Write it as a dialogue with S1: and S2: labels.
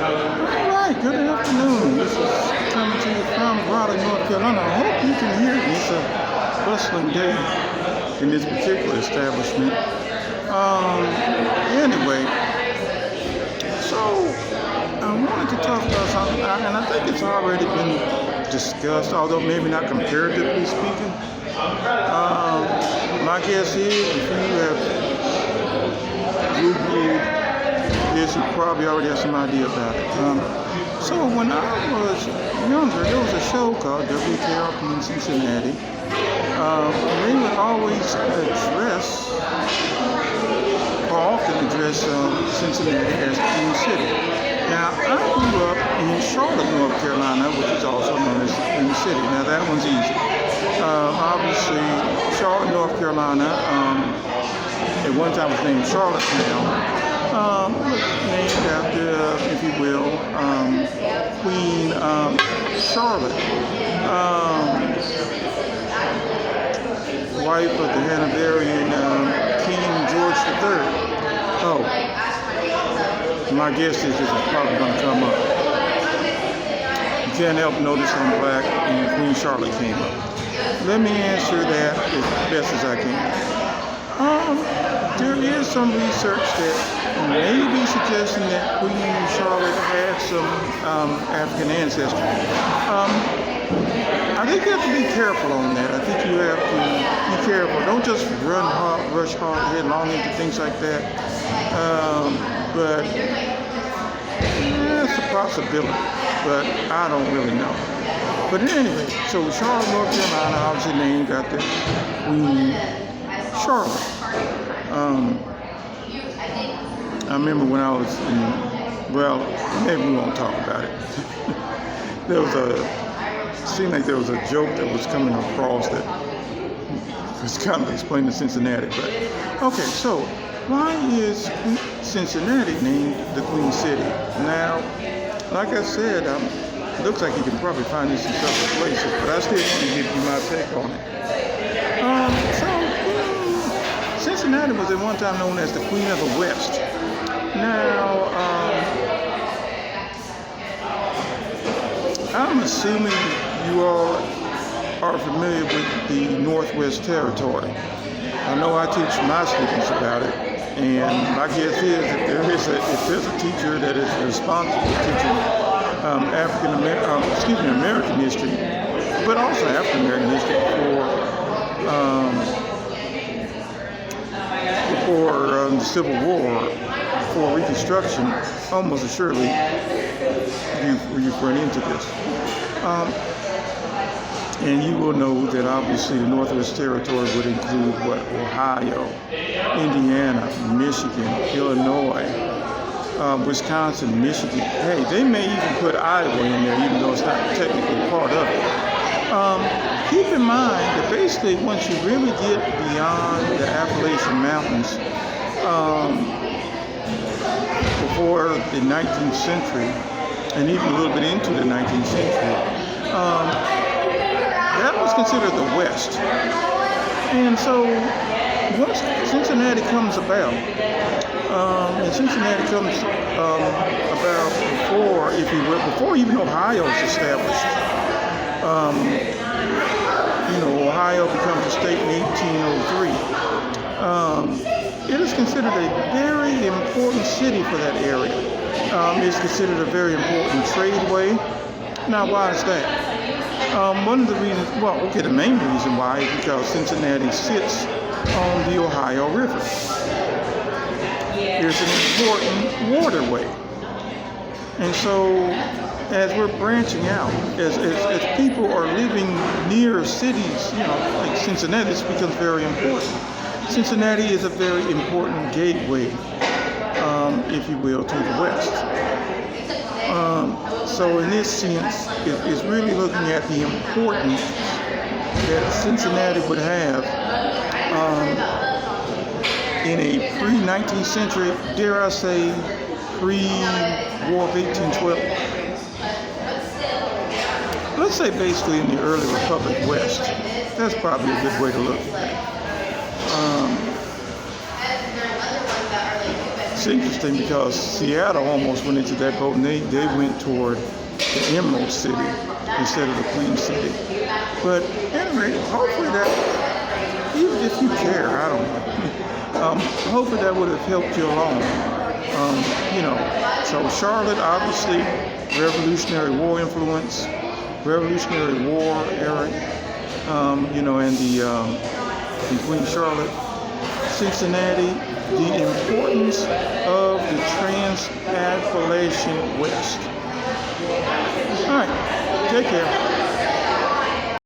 S1: All right, good afternoon. This is coming to you from Raleigh, North Carolina. I hope you can hear me. It's a bustling day in this particular establishment. Anyway, so I wanted to talk about something, and I think it's already been discussed, although maybe not comparatively speaking. My guess is if you have Googled this, you probably already have some idea about it. So when I was younger, there was a show called WKRP in Cincinnati. They would always often address Cincinnati as Queen City. Now, I grew up in Charlotte, North Carolina, which is also known as Queen City. Now, that one's easy. Obviously, Charlotte, North Carolina, at one time was named Charlottetown. Named after, if you will, Queen Charlotte, wife of the Hanoverian King George III. Oh, my guess is this is probably going to come up. You can't help notice I'm black and Queen Charlotte came up. Let me answer that as best as I can. There is some research that may be suggesting that Queen Charlotte had some African ancestry. I think you have to be careful on that. I think you have to be careful. Don't just rush headlong into things like that. But it's a possibility, but I don't really know. But anyway, so Charlotte, North Carolina, obviously named after Queen Charlotte. I remember when I was maybe we won't talk about it. Seemed like there was a joke that was coming across that was kind of explaining Cincinnati. But okay, so why is Cincinnati named the Queen City? Now, like I said, it looks like you can probably find this in several places, but I still want to give you my take on it. Cincinnati was at one time known as the Queen of the West. Now, I'm assuming you all are familiar with the Northwest Territory. I know I teach my students about it, and my guess is if there's a teacher that is responsible for teaching American history, but also African American history before the Civil War, for Reconstruction, almost assuredly you've run into this. And you will know that obviously the Northwest Territory would include Ohio, Indiana, Michigan, Illinois, Wisconsin, Michigan. Hey, they may even put Iowa in there, even though it's not technically part of it. Keep in mind that basically once you really get beyond the Appalachian Mountains, before the 19th century, and even a little bit into the 19th century, that was considered the West. And so once Cincinnati comes about, and Cincinnati comes about before even Ohio is established. Ohio becomes a state in 1803. It is considered a very important city for that area. It's considered a very important tradeway. Now, why is that? One of the reasons, the main reason why is because Cincinnati sits on the Ohio River. It's an important waterway. And so, as we're branching out, as people are living near cities, like Cincinnati, this becomes very important. Cincinnati is a very important gateway, if you will, to the West. So in this sense, it's really looking at the importance that Cincinnati would have in a pre-19th century, dare I say, pre-War of 1812. Let's say basically in the early Republic West. That's probably a good way to look at it. it's interesting because Seattle almost went into that boat, and they went toward the Emerald City instead of the Queen City. But anyway, hopefully that, even if you care, I don't know, hopefully that would have helped you along. So Charlotte, obviously, Revolutionary War influence, Revolutionary War era, and in Queen Charlotte. Cincinnati, the importance of the Trans-Appalachian West. All right, take care.